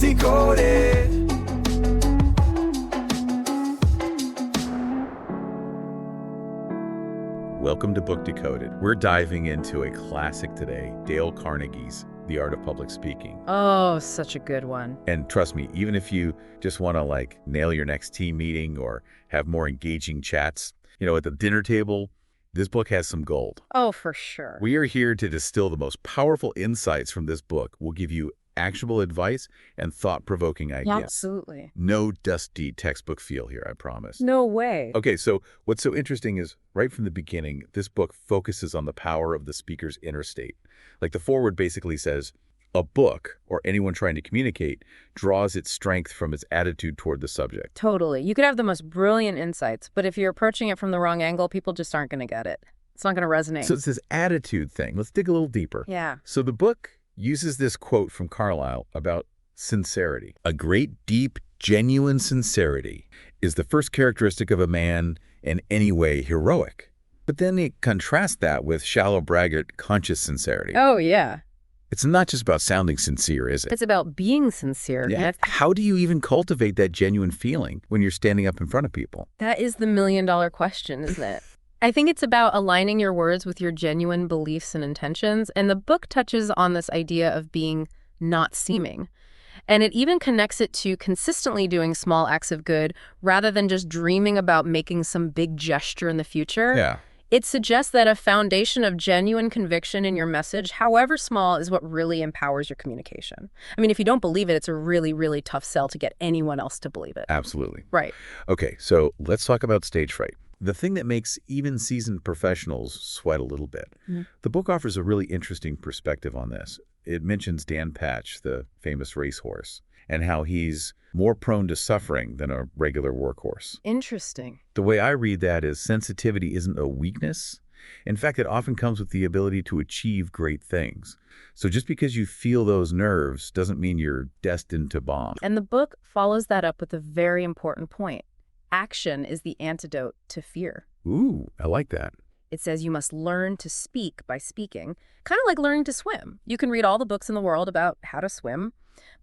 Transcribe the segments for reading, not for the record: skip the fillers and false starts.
Decoded. Welcome to Book Decoded. We're diving into a classic today, Dale Carnegie's The Art of Public Speaking. Oh, such a good one. And trust me, even if you just want to nail your next team meeting or have more engaging chats, at the dinner table, this book has some gold. Oh, for sure. We are here to distill the most powerful insights from this book. We'll give you actionable advice and thought-provoking ideas. Absolutely. No dusty textbook feel here, I promise. No way. Okay, so what's so interesting is right from the beginning, this book focuses on the power of the speaker's inner state. The foreword basically says, a book, or anyone trying to communicate, draws its strength from its attitude toward the subject. Totally. You could have the most brilliant insights, but if you're approaching it from the wrong angle, people just aren't going to get it. It's not going to resonate. So it's this attitude thing. Let's dig a little deeper. Yeah. So the book uses this quote from Carlyle about sincerity. A great, deep, genuine sincerity is the first characteristic of a man in any way heroic. But then it contrasts that with shallow, braggart, conscious sincerity. Oh, yeah. It's not just about sounding sincere, is it? It's about being sincere. Yeah. How do you even cultivate that genuine feeling when you're standing up in front of people? That is the million-dollar question, isn't it? I think it's about aligning your words with your genuine beliefs and intentions, and the book touches on this idea of being not seeming. And it even connects it to consistently doing small acts of good rather than just dreaming about making some big gesture in the future. Yeah. It suggests that a foundation of genuine conviction in your message, however small, is what really empowers your communication. I mean, if you don't believe it, it's a really, really tough sell to get anyone else to believe it. Absolutely. Right. Okay, so let's talk about stage fright. The thing that makes even seasoned professionals sweat a little bit. Mm-hmm. The book offers a really interesting perspective on this. It mentions Dan Patch, the famous racehorse, and how he's more prone to suffering than a regular workhorse. Interesting. The way I read that is sensitivity isn't a weakness. In fact, it often comes with the ability to achieve great things. So just because you feel those nerves doesn't mean you're destined to bomb. And the book follows that up with a very important point. Action is the antidote to fear. Ooh, I like that. It says you must learn to speak by speaking, kind of like learning to swim. You can read all the books in the world about how to swim,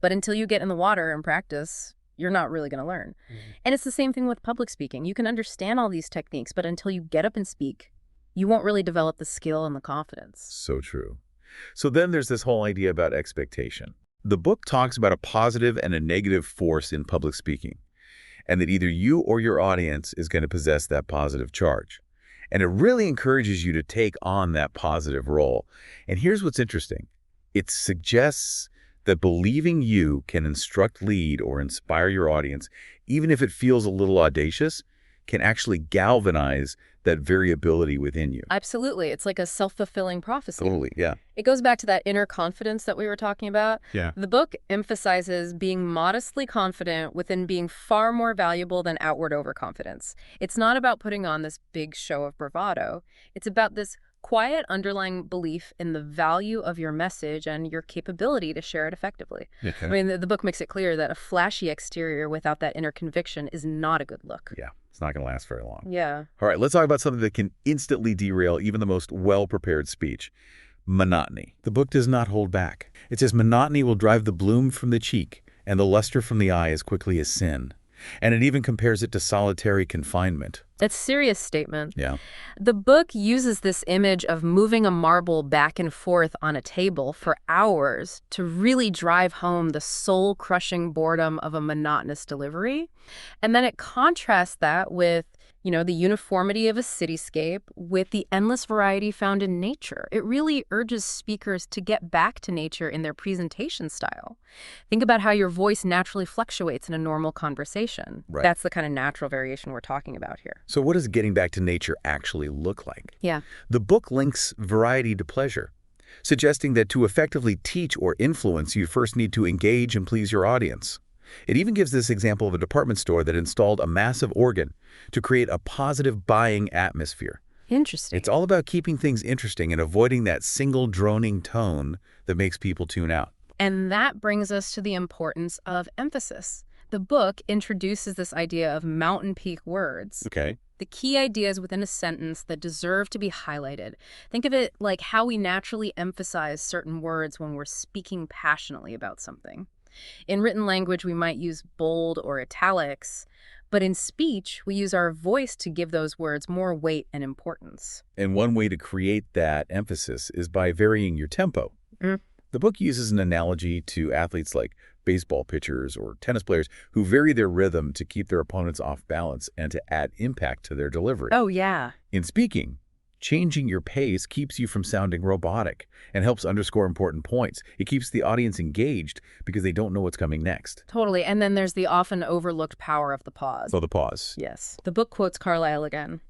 but until you get in the water and practice, you're not really going to learn. Mm-hmm. And it's the same thing with public speaking. You can understand all these techniques, but until you get up and speak, you won't really develop the skill and the confidence. So true. So then there's this whole idea about expectation. The book talks about a positive and a negative force in public speaking, and that either you or your audience is going to possess that positive charge. And it really encourages you to take on that positive role. And here's what's interesting. It suggests that believing you can instruct, lead, or inspire your audience, even if it feels a little audacious, can actually galvanize that variability within you. Absolutely. It's like a self-fulfilling prophecy. Totally, yeah. It goes back to that inner confidence that we were talking about. Yeah. The book emphasizes being modestly confident within being far more valuable than outward overconfidence. It's not about putting on this big show of bravado. It's about this quiet underlying belief in the value of your message and your capability to share it effectively. Okay. I mean, the book makes it clear that a flashy exterior without that inner conviction is not a good look. Yeah. It's not going to last very long. Yeah. All right, let's talk about something that can instantly derail even the most well-prepared speech. Monotony. The book does not hold back. It says monotony will drive the bloom from the cheek and the luster from the eye as quickly as sin. And it even compares it to solitary confinement. That's a serious statement. Yeah. The book uses this image of moving a marble back and forth on a table for hours to really drive home the soul-crushing boredom of a monotonous delivery. And then it contrasts that with, the uniformity of a cityscape with the endless variety found in nature. It really urges speakers to get back to nature in their presentation style. Think about how your voice naturally fluctuates in a normal conversation. Right. That's the kind of natural variation we're talking about here. So what does getting back to nature actually look like? Yeah. The book links variety to pleasure, suggesting that to effectively teach or influence, you first need to engage and please your audience. It even gives this example of a department store that installed a massive organ to create a positive buying atmosphere. Interesting. It's all about keeping things interesting and avoiding that single droning tone that makes people tune out. And that brings us to the importance of emphasis. The book introduces this idea of mountain peak words. Okay. The key ideas within a sentence that deserve to be highlighted. Think of it like how we naturally emphasize certain words when we're speaking passionately about something. In written language, we might use bold or italics, but in speech, we use our voice to give those words more weight and importance. And one way to create that emphasis is by varying your tempo. Mm. The book uses an analogy to athletes like baseball pitchers or tennis players who vary their rhythm to keep their opponents off balance and to add impact to their delivery. Oh, yeah. In speaking, changing your pace keeps you from sounding robotic and helps underscore important points. It keeps the audience engaged because they don't know what's coming next. Totally. And then there's the often overlooked power of the pause. So the pause. Yes. The book quotes Carlyle again.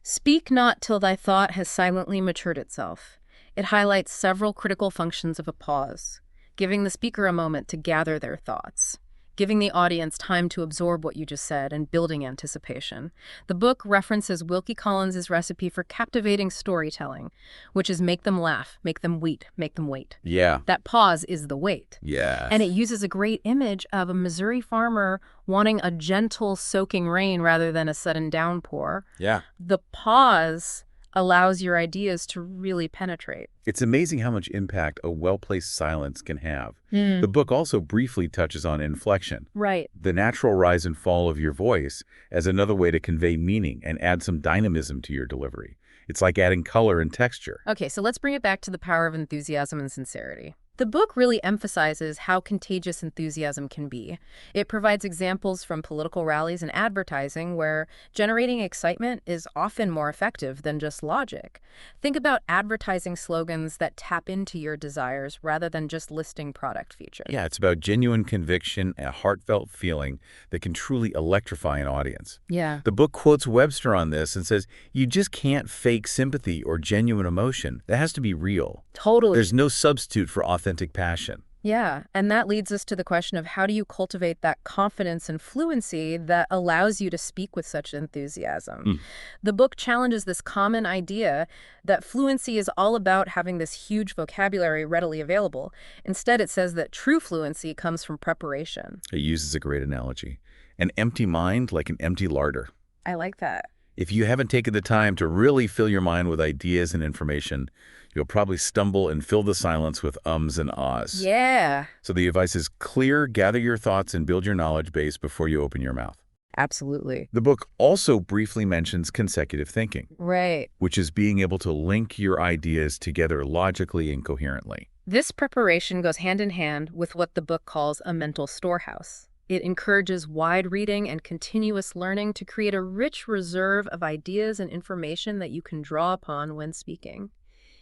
"Speak not till thy thought has silently matured itself." It highlights several critical functions of a pause, giving the speaker a moment to gather their thoughts, giving the audience time to absorb what you just said, and building anticipation. The book references Wilkie Collins' recipe for captivating storytelling, which is make them laugh, make them weep, make them wait. Yeah. That pause is the wait. Yeah. And it uses a great image of a Missouri farmer wanting a gentle soaking rain rather than a sudden downpour. Yeah. The pause allows your ideas to really penetrate. It's amazing how much impact a well-placed silence can have. The book also briefly touches on inflection, Right. the natural rise and fall of your voice, as another way to convey meaning and add some dynamism to your delivery. It's like adding color and texture. Okay, so let's bring it back to the power of enthusiasm and sincerity. The book really emphasizes how contagious enthusiasm can be. It provides examples from political rallies and advertising where generating excitement is often more effective than just logic. Think about advertising slogans that tap into your desires rather than just listing product features. Yeah, it's about genuine conviction and a heartfelt feeling that can truly electrify an audience. Yeah. The book quotes Webster on this and says, you just can't fake sympathy or genuine emotion. That has to be real. Totally. There's no substitute for authentic passion. Yeah, and that leads us to the question of how do you cultivate that confidence and fluency that allows you to speak with such enthusiasm? The book challenges this common idea that fluency is all about having this huge vocabulary readily available. Instead, it says that true fluency comes from preparation. It uses a great analogy. An empty mind like an empty larder. I like that. If you haven't taken the time to really fill your mind with ideas and information, you'll probably stumble and fill the silence with ums and ahs. Yeah. So the advice is clear, gather your thoughts, and build your knowledge base before you open your mouth. Absolutely. The book also briefly mentions consecutive thinking, Right. which is being able to link your ideas together logically and coherently. This preparation goes hand in hand with what the book calls a mental storehouse. It encourages wide reading and continuous learning to create a rich reserve of ideas and information that you can draw upon when speaking.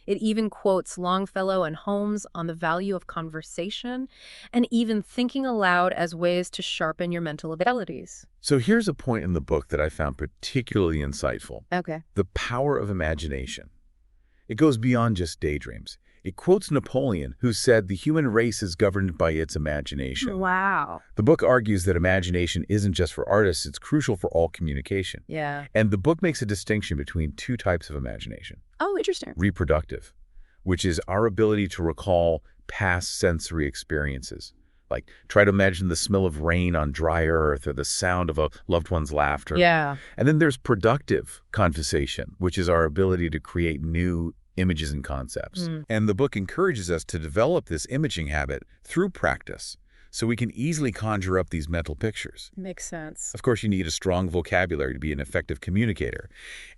It even quotes Longfellow and Holmes on the value of conversation and even thinking aloud as ways to sharpen your mental abilities. So here's a point in the book that I found particularly insightful. Okay. The power of imagination. It goes beyond just daydreams. It quotes Napoleon, who said the human race is governed by its imagination. Wow. The book argues that imagination isn't just for artists, it's crucial for all communication. Yeah. And the book makes a distinction between two types of imagination. Oh, interesting. Reproductive, which is our ability to recall past sensory experiences. Like, try to imagine the smell of rain on dry earth or the sound of a loved one's laughter. Yeah. And then there's productive conversation, which is our ability to create new images and concepts. And the book encourages us to develop this imaging habit through practice so we can easily conjure up these mental pictures. Makes sense. Of course, you need a strong vocabulary to be an effective communicator.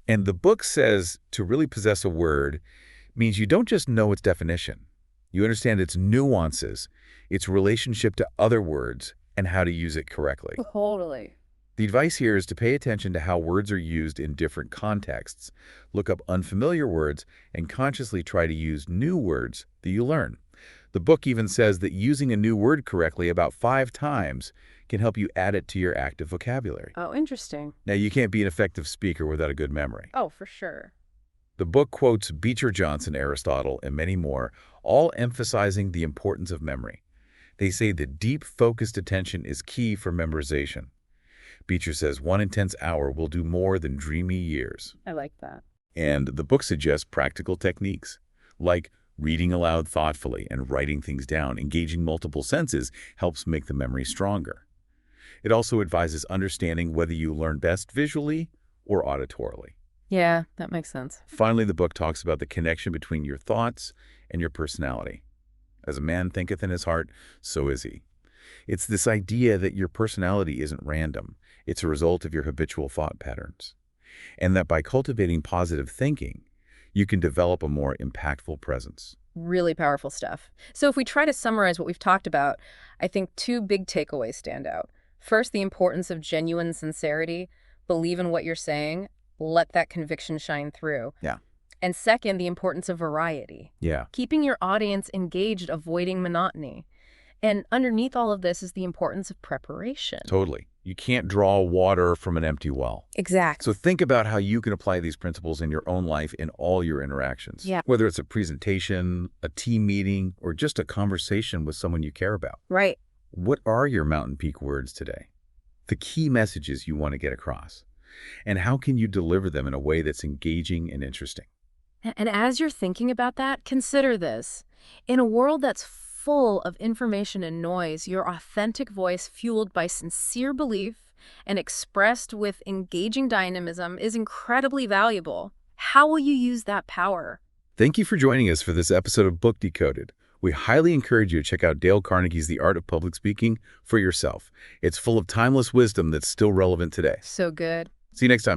And the book says to really possess a word means you don't just know its definition. You understand its nuances, its relationship to other words, and how to use it correctly. Totally. The advice here is to pay attention to how words are used in different contexts, look up unfamiliar words, and consciously try to use new words that you learn. The book even says that using a new word correctly about 5 times can help you add it to your active vocabulary. Oh, interesting. Now, you can't be an effective speaker without a good memory. Oh, for sure. The book quotes Beecher Johnson, Aristotle, and many more, all emphasizing the importance of memory. They say that deep, focused attention is key for memorization. Beecher says 1 intense hour will do more than dreamy years. I like that. And the book suggests practical techniques, like reading aloud thoughtfully and writing things down. Engaging multiple senses helps make the memory stronger. It also advises understanding whether you learn best visually or auditorily. Yeah, that makes sense. Finally, the book talks about the connection between your thoughts and your personality. As a man thinketh in his heart, so is he. It's this idea that your personality isn't random. It's a result of your habitual thought patterns. And that by cultivating positive thinking, you can develop a more impactful presence. Really powerful stuff. So if we try to summarize what we've talked about, I think two big takeaways stand out. First, the importance of genuine sincerity. Believe in what you're saying. Let that conviction shine through. Yeah. And second, the importance of variety. Yeah. Keeping your audience engaged, avoiding monotony. And underneath all of this is the importance of preparation. Totally. You can't draw water from an empty well. Exactly. So think about how you can apply these principles in your own life in all your interactions. Yeah. Whether it's a presentation, a team meeting, or just a conversation with someone you care about. Right. What are your mountain peak words today? The key messages you want to get across. And how can you deliver them in a way that's engaging and interesting? And as you're thinking about that, consider this. In a world that's full of information and noise, your authentic voice, fueled by sincere belief and expressed with engaging dynamism, is incredibly valuable. How will you use that power? Thank you for joining us for this episode of Book Decoded. We highly encourage you to check out Dale Carnegie's The Art of Public Speaking for yourself. It's full of timeless wisdom that's still relevant today. So good. See you next time.